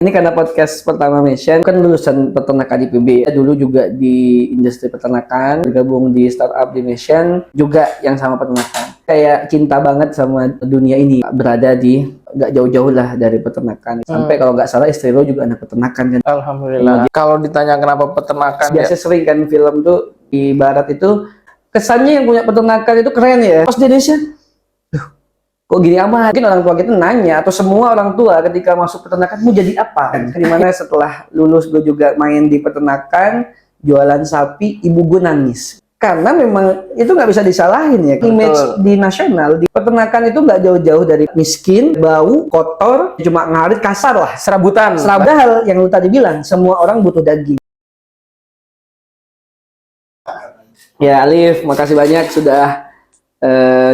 Ini karena podcast pertama Mission, kan lulusan peternakan IPB. Dulu juga di industri peternakan, bergabung di startup di Mission, juga yang sama peternakan. Kayak cinta banget sama dunia ini, berada di nggak jauh-jauh lah dari peternakan. Sampai kalau nggak salah istri lo juga anak peternakan kan. Alhamdulillah. Kalau ditanya kenapa peternakan, Biasa sering kan film tuh di barat itu, kesannya yang punya peternakan itu keren ya. Pas di Indonesia, kok gini amat? Mungkin orang tua kita nanya, atau semua orang tua ketika masuk peternakan mau jadi apa? Dimana setelah lulus gue juga main di peternakan, jualan sapi, ibu gue nangis. Karena memang itu nggak bisa disalahin ya. Image di nasional, di peternakan itu nggak jauh-jauh dari miskin, bau, kotor, cuma ngarit, kasar lah. serabutan. Padahal yang lu tadi bilang, semua orang butuh daging. Ya Alif, makasih banyak sudah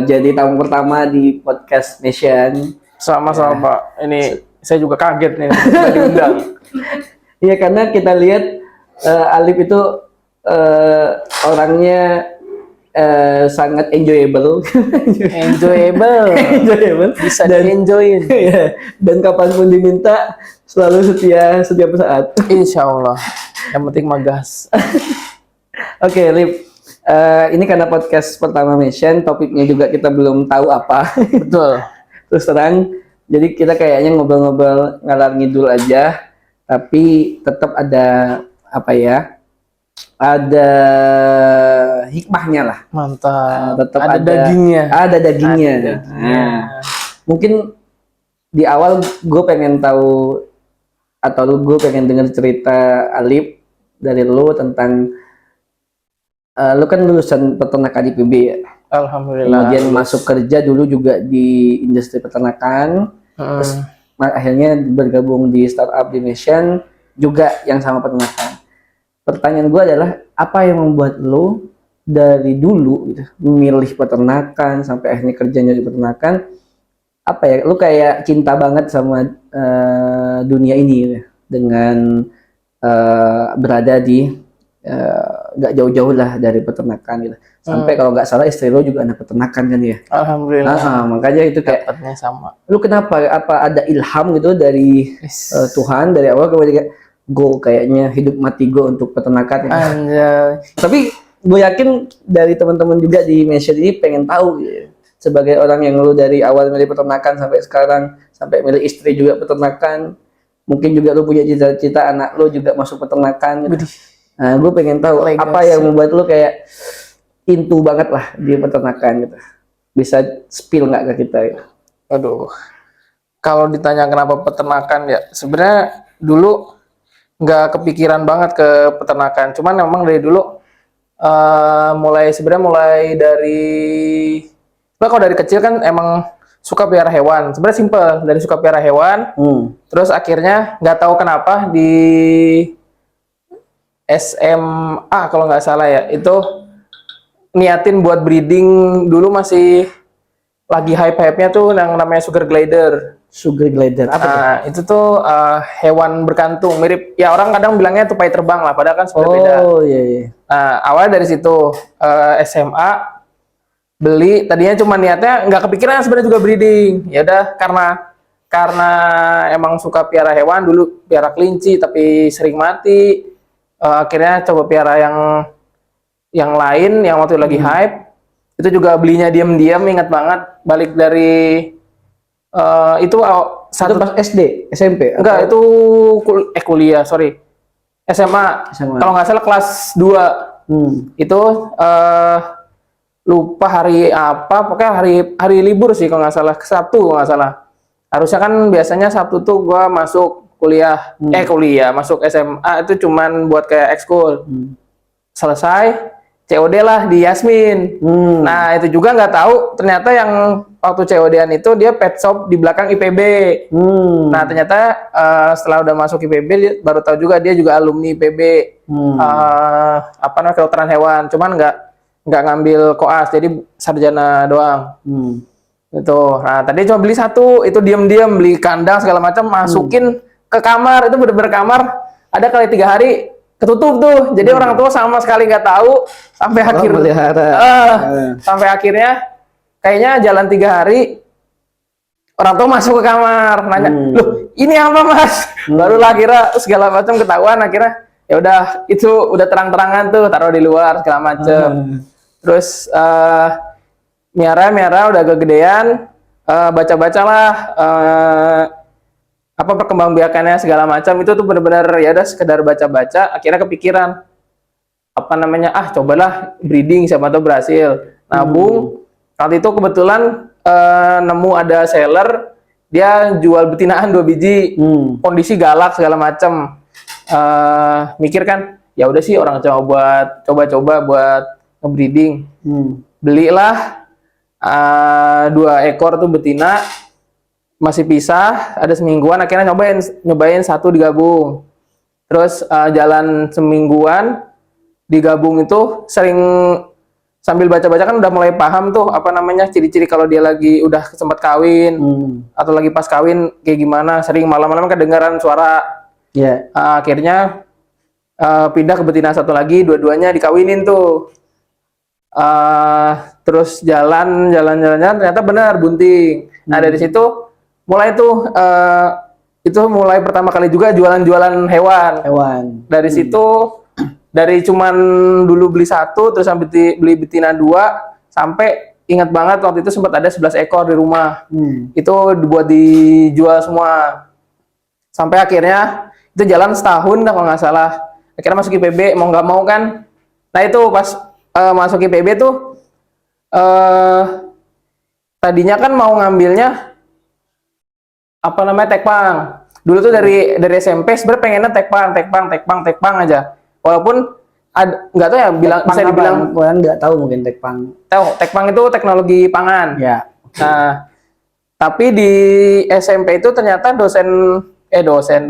jadi tamu pertama di podcast Mission. Sama-sama Pak. Ini saya juga kaget nih sudah diundang. Iya, karena kita lihat Alif itu orangnya sangat enjoyable. Enjoyable. Bisa di-enjoyin. Iya, dan kapanpun diminta selalu setia setiap saat. Insya Allah. Yang penting magas. Oke, Alif. Ini karena podcast pertama Mission, topiknya juga kita belum tahu apa. Betul. Terus terang, jadi kita kayaknya ngobrol-ngobrol ngalar ngidul aja, tapi tetap ada apa ya? Ada hikmahnya lah. Mantap. Tetap ada dagingnya. Ada dagingnya. Ada dagingnya. Nah, mungkin di awal gue pengen tahu atau gue pengen dengar cerita Alif dari lu tentang lu kan lulusan peternakan IPB ya. Alhamdulillah. Kemudian masuk kerja dulu juga di industri peternakan. Terus akhirnya bergabung di startup di Mission, juga yang sama peternakan. Pertanyaan gue adalah, apa yang membuat lu dari dulu gitu, memilih peternakan sampai akhirnya kerjanya di peternakan? Apa ya, lu kayak cinta banget sama dunia ini gitu, dengan berada di nggak jauh-jauh lah dari peternakan gitu. Sampai kalau nggak salah istri lo juga anak peternakan kan ya. Alhamdulillah. Makanya itu kayak dapatnya sama. lu kenapa, apa ada ilham gitu dari Tuhan dari awal kemudian go kayaknya hidup mati go untuk peternakan ya. Anjay. Tapi gue yakin dari teman-teman juga di Mission ini pengen tahu gitu. Sebagai orang yang lu dari awal milih peternakan sampai sekarang, sampai milih istri juga peternakan, mungkin juga lu punya cita-cita anak lu juga masuk peternakan gitu. Nah, gue pengen tahu apa yang membuat lu kayak into banget lah di peternakan gitu. Bisa spill nggak ke kita gitu? Aduh. Kalau ditanya kenapa peternakan ya, sebenarnya dulu nggak kepikiran banget ke peternakan. Cuman memang dari dulu mulai dari kalau dari kecil kan emang suka pelihara hewan. Sebenarnya simple, dari suka pelihara hewan. Terus akhirnya nggak tahu kenapa di SMA kalau nggak salah ya, itu niatin buat breeding. Dulu masih lagi hype-hype-nya tuh yang namanya sugar glider. Sugar glider apa tuh? Itu tuh hewan berkantung, mirip ya, orang kadang bilangnya tupai terbang lah, padahal kan sudah beda. Oh iya. Awalnya dari situ SMA beli, tadinya cuma niatnya nggak kepikiran sebenarnya juga breeding. Ya udah, karena emang suka piara hewan, dulu piara kelinci tapi sering mati. Akhirnya coba piara yang lain yang waktu lagi hype. Itu juga belinya diam-diam, ingat banget balik dari itu pas SD, SMP? Enggak, itu kuliah, sorry. SMA. Kalau nggak salah kelas 2. Itu lupa hari apa, pokoknya hari libur sih kalau nggak salah, Sabtu kalau nggak salah. Harusnya kan biasanya Sabtu tuh gua masuk kuliah, masuk SMA itu cuman buat kayak ekskul. Selesai, COD lah di Yasmin. Nah itu juga nggak tahu, ternyata yang waktu COD-an itu dia pet shop di belakang IPB. Nah ternyata setelah udah masuk IPB baru tahu juga dia juga alumni IPB. Apa namanya, kedokteran hewan. Cuman nggak ngambil koas, jadi sarjana doang. Itu. Nah tadi cuma beli satu, itu diam-diam beli kandang segala macam, masukin ke kamar. Itu bener-bener kamar ada kali 3 hari ketutup tuh, jadi orang tua sama sekali nggak tahu sampai sampai akhirnya kayaknya jalan 3 hari orang tua masuk ke kamar nanya, loh ini apa mas? Barulah kira segala macam ketahuan, akhirnya ya udah itu udah terang-terangan tuh taruh di luar segala macam. Terus miara udah kegedean, baca-bacalah apa perkembangbiakannya segala macam, itu tuh benar-benar ya udah sekedar baca-baca, akhirnya kepikiran apa namanya, cobalah breeding, siapa tahu berhasil. Nabung. Waktu itu kebetulan nemu ada seller, dia jual betinaan 2 biji, kondisi galak segala macam. Mikir kan, ya udah sih orang coba-coba buat nge-breeding. Belilah 2 ekor tuh betina, masih pisah, ada semingguan, akhirnya nyobain 1 digabung. Terus jalan semingguan digabung itu sering sambil baca-baca kan udah mulai paham tuh apa namanya ciri-ciri kalau dia lagi udah sempat kawin atau lagi pas kawin kayak gimana, sering malam-malam kedengaran suara. Akhirnya pindah ke betina 1 lagi, dua-duanya dikawinin tuh. Terus jalan ternyata benar bunting. Nah dari situ mulai tuh itu mulai pertama kali juga jualan hewan. Dari situ dari cuman dulu beli 1 terus sampai beli betina 2 sampai ingat banget waktu itu sempat ada 11 ekor di rumah. Itu dibuat dijual semua. Sampai akhirnya itu jalan setahun dah kalau nggak salah. Akhirnya masuk IPB mau nggak mau kan. Nah itu pas masuk IPB tuh tadinya kan mau ngambilnya apa namanya tekpang. Dulu tuh dari SMP sebenarnya pengennya tekpang aja. Walaupun nggak tahu ya bisa dibilang nggak tahu mungkin tekpang. Tekpang itu teknologi pangan. Ya. Nah, tapi di SMP itu ternyata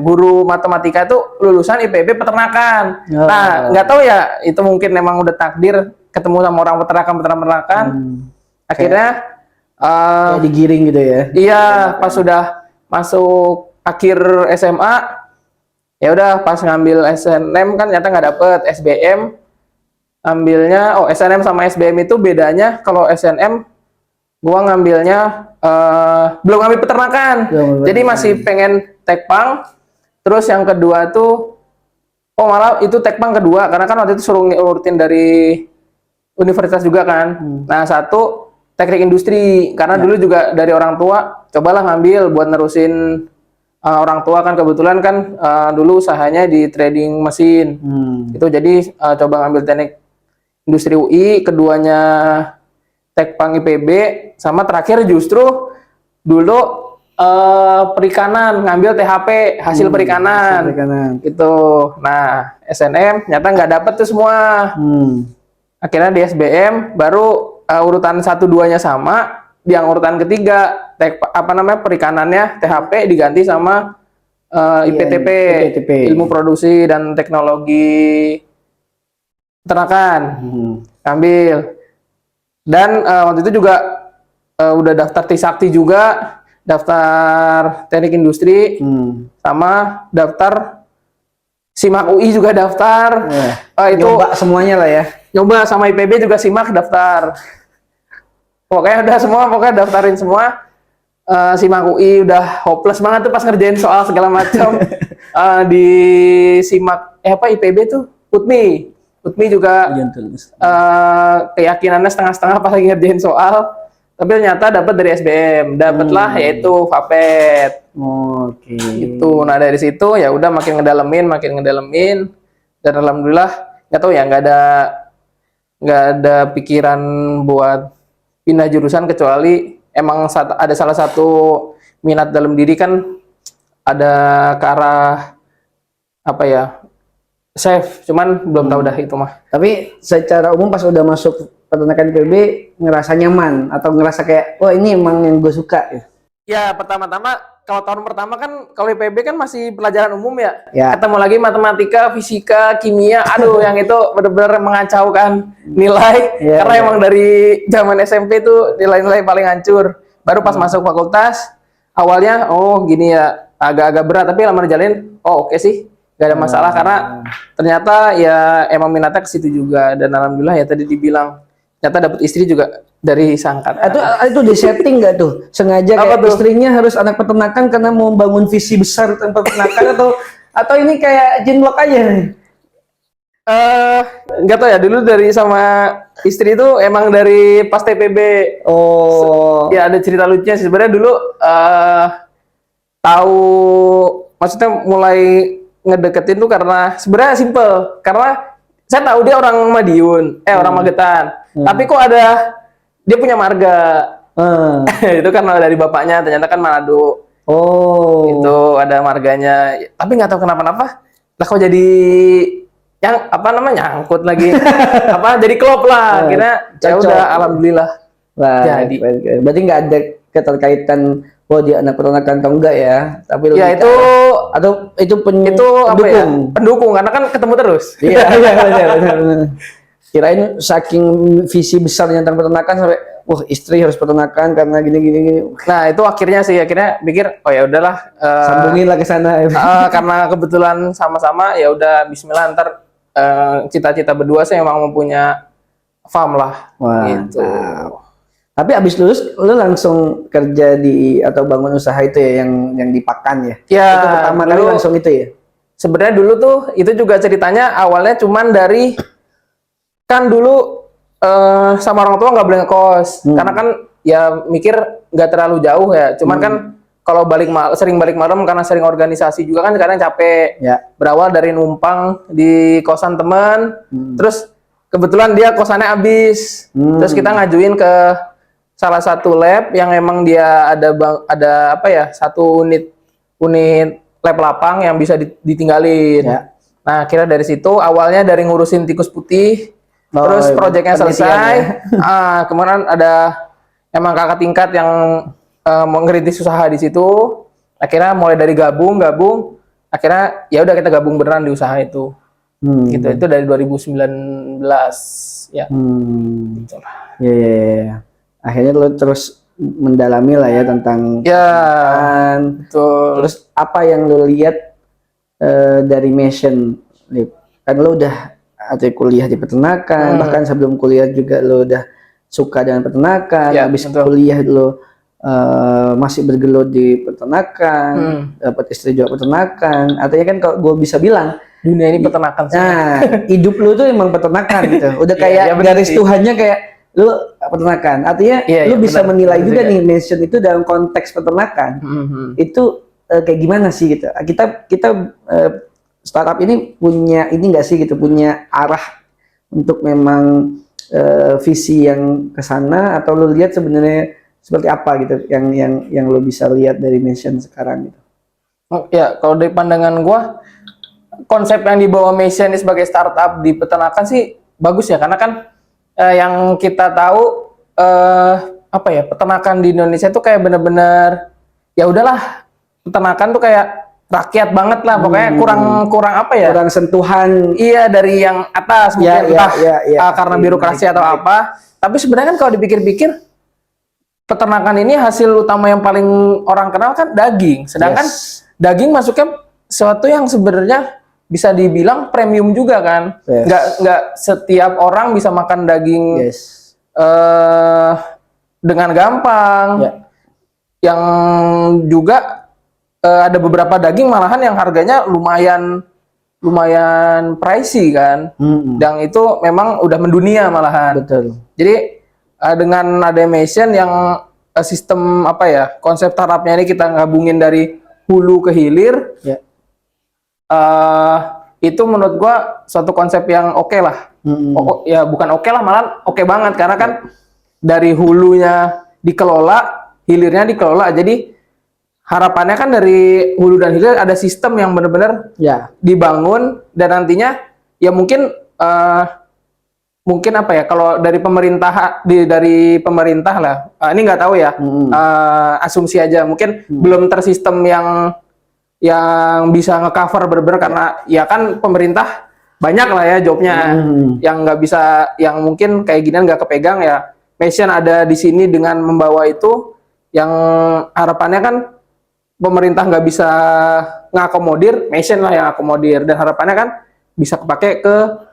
guru matematika itu lulusan IPB peternakan. Nah, nggak tahu ya itu mungkin memang udah takdir ketemu sama orang peternakan. Akhirnya kayak digiring gitu ya. Iya, pas sudah masuk akhir SMA, ya udah pas ngambil SNM kan ternyata nggak dapet SBM. Ambilnya SNM sama SBM itu bedanya, kalau SNM gua ngambilnya belum ngambil peternakan. Jadi masih pengen tekpang. Terus yang kedua tuh malah itu tekpang kedua karena kan waktu itu suruh ngurutin dari universitas juga kan. Nah, 1 teknik industri karena dulu juga dari orang tua cobalah ngambil buat nerusin. Orang tua kan kebetulan kan dulu usahanya di trading mesin. Itu jadi coba ngambil teknik industri UI, keduanya tekpang IPB, sama terakhir justru dulu perikanan, ngambil THP hasil perikanan. Gitu. Nah, SNM ternyata nggak dapet tuh semua. Akhirnya di SBM baru urutan 1-2-nya sama. Yang urutan ketiga perikanannya THP diganti sama IPTP, ilmu produksi dan teknologi peternakan. Ambil. Dan waktu itu juga udah daftar Trisakti juga, daftar teknik industri, sama daftar SIMAK UI juga daftar. Itu nyoba semuanya lah ya. Nyoba sama IPB juga SIMAK daftar. Pokoknya udah semua, daftarin semua. SIMAK UI udah hopeless banget tuh pas ngerjain soal segala macam. Di SIMAK IPB tuh UTMI juga keyakinannya setengah-setengah pas lagi ngerjain soal. Tapi ternyata dapat dari SBM, dapatlah yaitu FAPET. Gitu. Nah dari situ ya udah makin ngedalemin, dan alhamdulillah nggak tahu ya nggak ada pikiran buat pindah jurusan kecuali emang ada salah satu minat dalam diri kan ada ke arah apa ya chef, cuman belum tahu dah itu mah. Tapi secara umum pas udah masuk peternakan IPB ngerasa nyaman atau ngerasa kayak ini emang yang gue suka ya? Ya pertama-tama kalau tahun pertama kan kalau IPB kan masih pelajaran umum ya. Ketemu lagi matematika, fisika, kimia, aduh yang itu benar-benar mengacaukan nilai karena emang dari zaman SMP tuh nilai-nilai paling hancur. Baru pas masuk fakultas awalnya gini ya agak-agak berat, tapi lama jalanin oke sih, gak ada masalah karena ternyata ya emang minatnya ke situ juga. Dan alhamdulillah ya tadi dibilang ternyata dapat istri juga dari sangkat. Itu di setting nggak tuh? Sengaja kayak istrinya harus anak peternakan karena mau bangun visi besar tentang peternakan atau ini kayak jinblok aja? Nggak tahu ya, dulu dari sama istri itu emang dari pas TPB. Oh. Ya ada cerita lucunya sih. Sebenarnya dulu tahu, maksudnya mulai ngedeketin tuh karena sebenarnya simple. Karena saya tahu dia orang Madiun, orang Magetan. Tapi kok dia punya marga. Itu kan dari bapaknya, ternyata kan Manado. Oh. Itu ada marganya. Tapi nggak tahu kenapa-napa. Lah kok jadi yang apa namanya nyangkut lagi jadi klop lah kira ya udah alhamdulillah jadi berarti nggak ada keterkaitan dia anak peternakan atau enggak ya, tapi ya itu pendukung apa ya? Pendukung karena kan ketemu terus. Iya benar. Kirain saking visi besarnya tentang peternakan sampai istri harus peternakan karena gini. Nah itu akhirnya mikir oh ya udahlah sambungin lah ke sana. Karena kebetulan sama-sama ya udah Bismillah ntar cita-cita berdua saya emang mempunyai farm lah. Wah, gitu. Tapi abis lulus lu langsung kerja atau bangun usaha itu ya yang di Pakan ya? Ya itu pertama kali langsung itu ya? Sebenarnya dulu tuh itu juga ceritanya awalnya cuman dari kan dulu sama orang tua nggak boleh ngekos karena kan ya mikir nggak terlalu jauh ya, cuman kan kalau sering balik malam karena sering organisasi juga kan kadang capek. Ya. Berawal dari numpang di kosan teman, terus kebetulan dia kosannya habis, terus kita ngajuin ke salah satu lab yang emang dia ada apa ya, satu unit lab lapang yang bisa ditinggalin. Ya. Nah kira dari situ awalnya dari ngurusin tikus putih, terus proyeknya selesai. Kemudian ada emang kakak tingkat yang mengerintis usaha di situ, akhirnya mulai dari gabung, akhirnya ya udah kita gabung beneran di usaha itu, gitu. Itu dari 2019 ya. Gitu lah. Ya. Akhirnya lo terus mendalami lah ya tentang betul. Terus apa yang lo lihat dari Mission, Lip? Kan lo udah atau kuliah di peternakan, bahkan sebelum kuliah juga lo udah suka dengan peternakan, habis kuliah lo masih bergelut di peternakan, dapat istri juga peternakan. Artinya kan kalau gue bisa bilang dunia ini peternakan. Nah, hidup lu tuh emang peternakan gitu. Udah kayak garis Tuhannya kayak lu peternakan. Artinya lu bisa menilai juga nih Mission itu dalam konteks peternakan. Itu kayak gimana sih gitu. Kita startup ini punya ini enggak sih gitu, punya arah untuk memang visi yang ke sana, atau lu lihat sebenarnya seperti apa gitu yang lo bisa lihat dari Mission sekarang gitu? Ya kalau dari pandangan gua, konsep yang dibawa Mission sebagai startup di peternakan sih bagus ya, karena kan yang kita tahu apa ya, peternakan di Indonesia tuh kayak bener-bener ya udahlah, peternakan tuh kayak rakyat banget lah, pokoknya kurang apa ya, kurang sentuhan dari yang atas mungkin karena birokrasi atau apa. Tapi sebenarnya kan kalau dipikir-pikir, peternakan ini hasil utama yang paling orang kenal kan daging. Sedangkan daging masuknya sesuatu yang sebenarnya bisa dibilang premium juga kan. Nggak setiap orang bisa makan daging dengan gampang. Yang juga ada beberapa daging malahan yang harganya lumayan pricey kan. Dan itu memang udah mendunia malahan. Betul. Jadi dengan ada Mission yang sistem apa ya, konsep startupnya ini kita gabungin dari hulu ke hilir, itu menurut gua suatu konsep yang oke lah. Ya bukan oke lah, malah oke banget, karena kan dari hulunya dikelola, hilirnya dikelola. Jadi harapannya kan dari hulu dan hilir ada sistem yang benar-benar dibangun, dan nantinya ya mungkin apa ya, kalau dari pemerintah lah, ini nggak tahu ya, asumsi aja, mungkin belum tersistem yang bisa ngecover bener-bener, karena ya kan pemerintah banyak lah ya jobnya, yang nggak bisa, yang mungkin kayak ginian nggak kepegang ya. Mission ada di sini dengan membawa itu, yang harapannya kan pemerintah nggak bisa ngakomodir, Mission lah yang akomodir, dan harapannya kan bisa kepake ke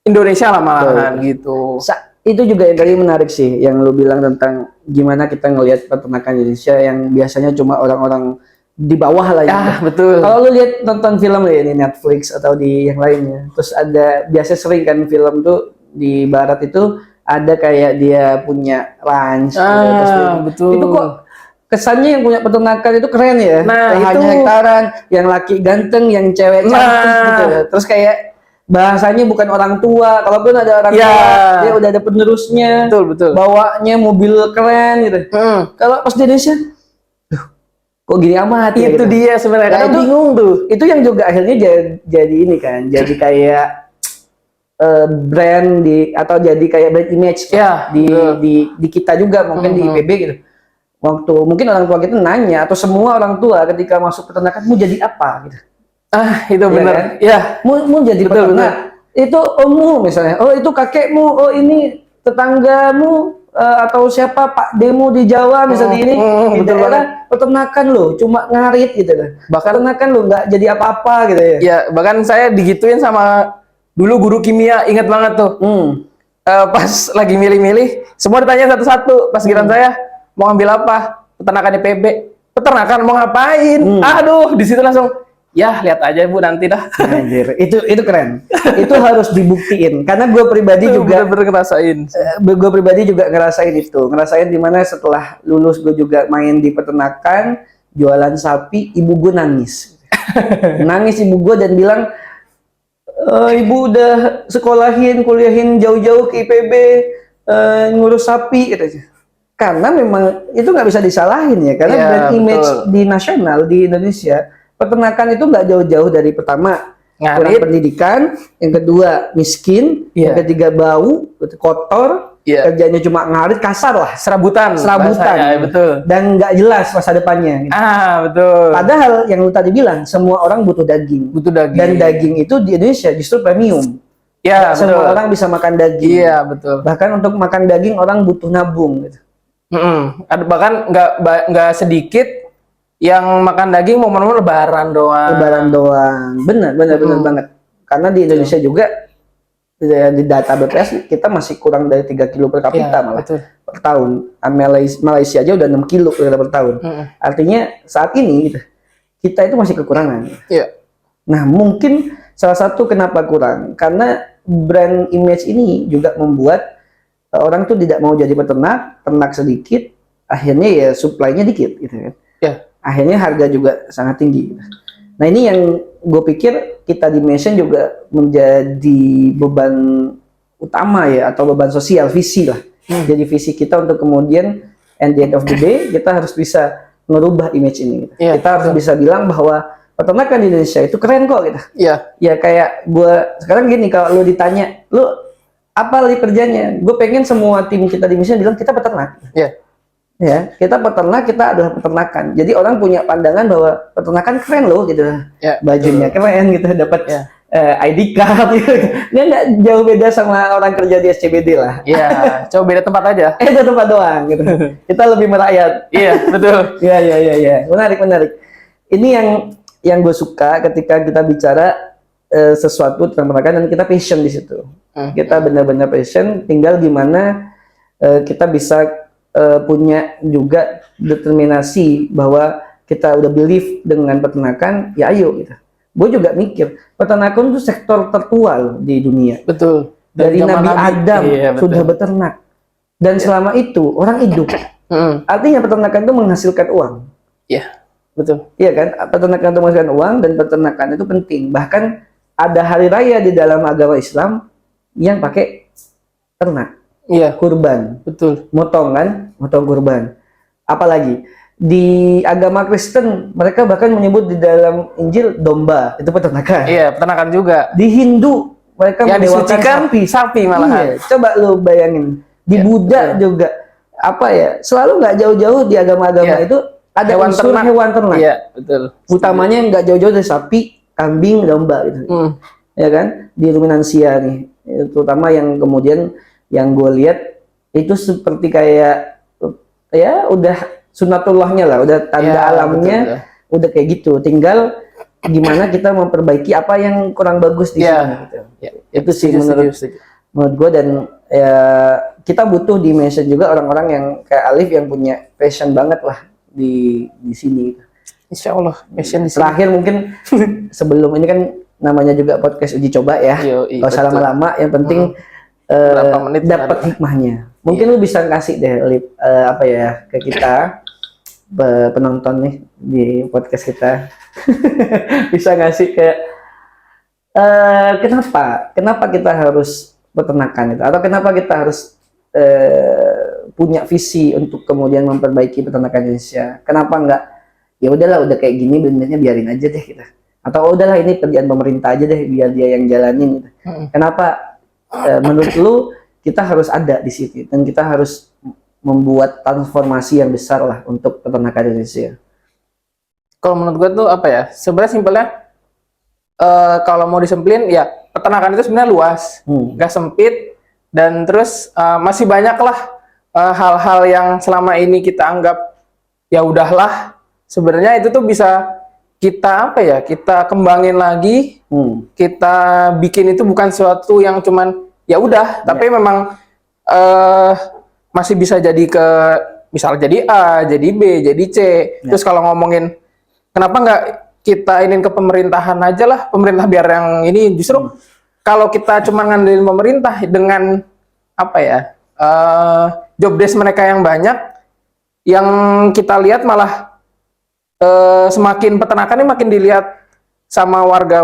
Indonesia lah malahan gitu. itu juga yang tadi menarik sih, yang lu bilang tentang gimana kita ngelihat peternakan Indonesia yang biasanya cuma orang-orang di bawah lah ya. Betul. Kalau lu lihat nonton film ya di Netflix atau di yang lainnya, terus ada biasa sering kan film tuh di barat itu ada kayak dia punya ranch, terus betul. itu kok kesannya yang punya peternakan itu keren ya. Nah, hanya itu hektaran, yang laki ganteng, yang cewek cantik gitu. Terus kayak bahasanya bukan orang tua, kalaupun ada orang tua, dia udah ada penerusnya. Betul. Bawanya mobil keren gitu. Kalau pas di Indonesia, kok gini amat ya, itu gitu. dia sebenarnya. Nah, Kadang bingung tuh. Itu yang juga akhirnya jadi ini kan, jadi kayak brand atau jadi kayak brand image di kita juga mungkin di IPB gitu. Waktu mungkin orang tua kita nanya atau semua orang tua ketika masuk peternakan mau jadi apa gitu. Itu benar. Kan? Ya, mau jadi peternak. Itu ommu misalnya. Oh, itu kakekmu. Oh, ini tetanggamu atau siapa Pak Demo di Jawa misalnya ini di daerah peternakan loh, cuma ngarit gitu kan. Bahkan peternakan lo nggak jadi apa-apa gitu ya. Ya, bahkan saya digituin sama dulu guru kimia, ingat banget tuh. Pas lagi milih-milih, semua ditanya satu-satu. Pas giliran saya mau ambil apa? Peternakan IPB. Peternakan mau ngapain? Aduh, di situ langsung ya lihat aja Bu nanti dah. Anjir, itu keren. Itu harus dibuktiin karena gue pribadi juga bener-bener ngerasain. Gue pribadi juga ngerasain itu. Ngerasain dimana setelah lulus gue juga main di peternakan, jualan sapi, ibu gue nangis. Nangis ibu gue dan bilang, ibu udah kuliahin jauh-jauh ke IPB, ngurus sapi gitu. Karena memang itu nggak bisa disalahin ya, karena brand image di nasional di Indonesia peternakan itu nggak jauh-jauh dari pertama kurang pendidikan, yang kedua miskin, yang ketiga bau, kotor, kerjanya cuma ngarit, kasar lah, serabutan, betul. Dan nggak jelas masa depannya. Gitu. Betul. Padahal yang lu tadi bilang semua orang butuh daging, dan daging itu di Indonesia justru premium. Ya, semua orang bisa makan daging. Iya, betul. Bahkan untuk makan daging orang butuh nabung. Gitu. Bahkan nggak sedikit yang makan daging momen-momen lebaran doang. Benar banget. Karena di Indonesia juga di data BPS kita masih kurang dari 3 kilo per kapita malah per tahun. Malaysia aja udah 6 kilo per tahun. Artinya saat ini gitu, kita itu masih kekurangan. Nah, mungkin salah satu kenapa kurang karena brand image ini juga membuat orang tuh tidak mau jadi peternak, ternak sedikit, akhirnya ya supply-nya dikit gitu kan. Akhirnya harga juga sangat tinggi. Nah, ini yang gue pikir kita di Mission juga menjadi beban utama ya, atau beban sosial, visi lah. Jadi visi kita untuk kemudian at the end of the day kita harus bisa merubah image ini. Kita harus bisa bilang bahwa peternakan di Indonesia itu keren kok gitu. Ya kayak gue sekarang gini, kalau lu ditanya, lu apa lagi kerjanya? Gue pengen semua tim kita di Mission bilang kita peternak. Ya, kita peternak, kita adalah peternakan. Jadi orang punya pandangan bahwa peternakan keren loh gitu. Bajunya keren gitu, dapat ID card gitu. Dia nggak jauh beda sama orang kerja di SCBD lah. Coba beda tempat aja. Itu tempat doang gitu. Kita lebih merakyat. Betul. Iya. Menarik. Ini yang gue suka ketika kita bicara sesuatu tentang peternakan dan kita passion di situ. Kita benar-benar passion, tinggal gimana kita bisa punya juga determinasi bahwa kita udah believe dengan peternakan, ya ayo gitu. Gue juga mikir, peternakan itu sektor tertua loh di dunia. Betul. Dari Nabi Adam sudah beternak. Dan selama itu orang hidup. Artinya peternakan itu menghasilkan uang. Betul. Iya kan? Peternakan itu menghasilkan uang dan peternakan itu penting. Bahkan ada hari raya di dalam agama Islam yang pakai ternak. Kurban. Betul. Motong kurban. Apalagi di agama Kristen mereka bahkan menyebut di dalam Injil domba, itu peternakan. Peternakan juga. Di Hindu mereka yang disucikan sapi malahan. Coba lu bayangin. Di Buddha juga apa ya? Selalu nggak jauh-jauh di agama-agama itu ada unsur hewan ternak. Betul. Utamanya nggak jauh-jauh dari sapi, kambing, domba gitu. Ya kan? Di Ruminansia nih, terutama yang kemudian yang gue lihat itu seperti kayak ya udah sunatullahnya lah, udah tanda alamnya, udah kayak gitu. Tinggal gimana kita memperbaiki apa yang kurang bagus di sini. Gitu. Itu sih menurut gue, dan ya kita butuh di Mission juga orang-orang yang kayak Alif yang punya passion banget lah di sini. Insya Allah passion di sini. Terakhir mungkin sebelum ini kan namanya juga podcast uji coba ya. Yoi, Gak usah betul. lama-lama, yang penting Berapa menit dapat ada. hikmahnya. Mungkin lu bisa kasih deh Alif, apa ya ke kita penonton nih di podcast kita. Bisa ngasih kayak kenapa kita harus peternakan itu, atau kenapa kita harus punya visi untuk kemudian memperbaiki peternakan Indonesia. Kenapa enggak ya udahlah, udah kayak gini benernya biarin aja deh kita, atau udahlah ini kerjaan pemerintah aja deh biar dia yang jalanin gitu. Kenapa menurut lu kita harus ada di situ dan kita harus membuat transformasi yang besar lah untuk peternakan Indonesia? Kalau menurut gue tuh apa ya, sebenarnya simpelnya kalau mau disempilin ya peternakan itu sebenarnya luas, nggak sempit, dan terus masih banyak lah hal-hal yang selama ini kita anggap ya udahlah, sebenarnya itu tuh bisa kita apa ya, kita kembangin lagi, kita bikin itu bukan sesuatu yang cuman ya udah, tapi memang masih bisa jadi ke misal jadi A, jadi B, jadi C. Terus kalau ngomongin kenapa nggak kita inin ke pemerintahan aja lah, pemerintah biar yang ini. Justru kalau kita cuma ngandelin pemerintah dengan apa ya, job desk mereka yang banyak, yang kita lihat malah semakin peternakan ini makin dilihat sama warga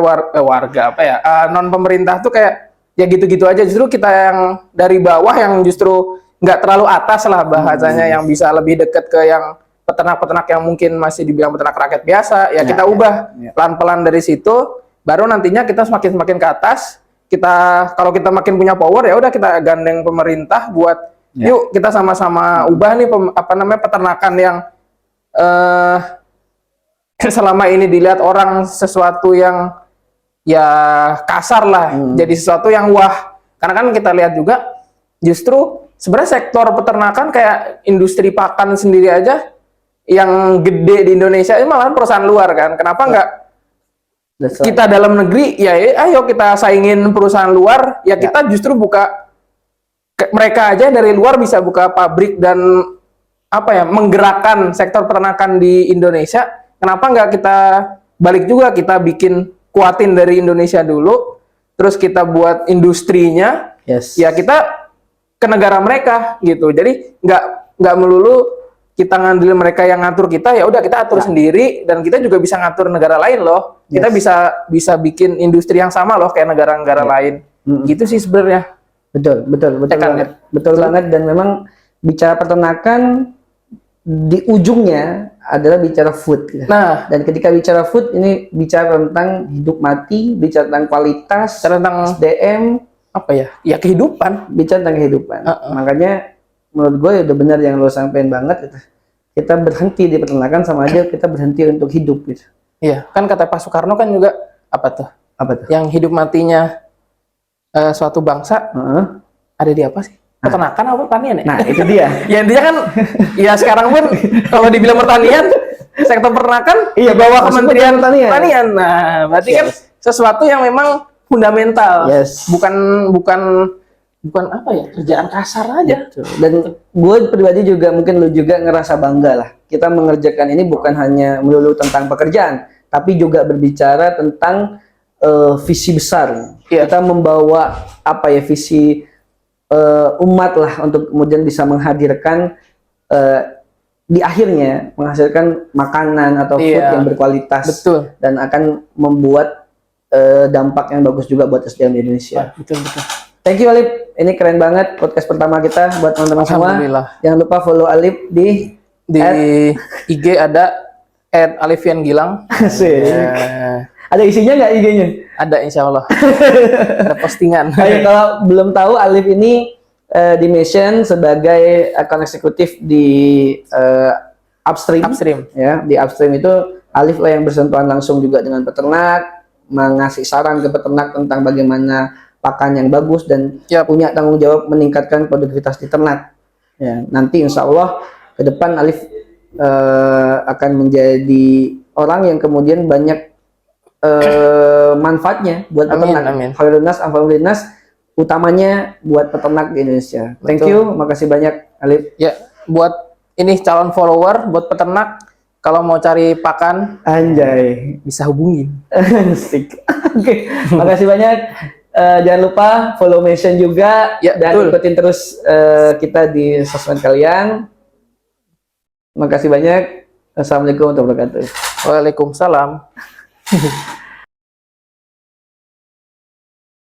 apa ya, non pemerintah tuh kayak ya gitu-gitu aja. Justru kita yang dari bawah yang justru nggak terlalu atas lah bahasanya, yang bisa lebih dekat ke yang peternak-peternak yang mungkin masih dibilang peternak rakyat biasa, ya kita ubah pelan-pelan dari situ, baru nantinya kita semakin ke atas. Kita kalau kita makin punya power, ya udah kita gandeng pemerintah buat yuk kita sama-sama ubah nih peternakan yang selama ini dilihat orang sesuatu yang ya kasar lah, jadi sesuatu yang wah. Karena kan kita lihat juga justru sebenarnya sektor peternakan kayak industri pakan sendiri aja yang gede di Indonesia ini malah perusahaan luar kan. Kenapa enggak kita dalam negeri ya ayo kita saingin perusahaan luar, ya kita justru buka mereka aja dari luar bisa buka pabrik dan apa ya, menggerakkan sektor peternakan di Indonesia. Kenapa enggak kita balik juga, kita bikin kuatin dari Indonesia dulu, terus kita buat industrinya, ya kita ke negara mereka gitu. Jadi nggak melulu kita ngandelin mereka yang ngatur kita, ya udah kita atur sendiri, dan kita juga bisa ngatur negara lain loh. Kita bisa bikin industri yang sama loh kayak negara-negara lain. Gitu sih sebenarnya. Betul banget. Betul banget. Dan memang bicara peternakan di ujungnya adalah bicara food. Nah, dan ketika bicara food ini bicara tentang hidup mati, bicara tentang kualitas, tentang SDM, apa ya? Ya kehidupan. Bicara tentang kehidupan. Makanya menurut gue udah benar yang lo sampein banget gitu. Kita berhenti di peternakan sama aja kita berhenti untuk hidup gitu. Iya, kan kata Pak Soekarno kan juga apa tuh? Yang hidup matinya suatu bangsa ada di apa sih? Peternakan apa pertanian ya? Nah, itu dia. Ya intinya kan ya sekarang pun kalau dibilang pertanian, sektor peternakan bawa Kementerian Pertanian. Nah, berarti kan sesuatu yang memang fundamental. Bukan apa ya, kerjaan kasar aja. Dan gue pribadi juga mungkin lu juga ngerasa bangga lah. Kita mengerjakan ini bukan hanya melulu tentang pekerjaan, tapi juga berbicara tentang visi besar. Kita membawa apa ya, visi umat lah untuk kemudian bisa menghadirkan di akhirnya menghasilkan makanan atau food yang berkualitas. Betul. Dan akan membuat dampak yang bagus juga buat SDM di Indonesia. Betul. Thank you Alif, ini keren banget podcast pertama kita buat teman-teman semua. Jangan lupa follow Alif di IG ada @alifiangilang. Ada isinya nggak IG-nya? Ada, insya Allah. Ada postingan. Kalau belum tahu, Alif ini di Mission sebagai akun eksekutif di Upstream. Ya, di Upstream itu Alif lah yang bersentuhan langsung juga dengan peternak, mengasih saran ke peternak tentang bagaimana pakan yang bagus dan punya tanggung jawab meningkatkan produktivitas di ternak. Ya, nanti insya Allah ke depan Alif akan menjadi orang yang kemudian banyak manfaatnya buat peternak. Khairun nas, anfa'un linnas, utamanya buat peternak di Indonesia. Thank Betul. you, makasih banyak Alif. Ya, buat ini calon follower, buat peternak, kalau mau cari pakan, Anjay. bisa hubungin. Asik. Oke, makasih banyak. Jangan lupa follow mention juga Ya, dan betul. ikutin terus kita di sosmed kalian. Makasih banyak. Assalamualaikum warahmatullahi wabarakatuh. Waalaikumsalam.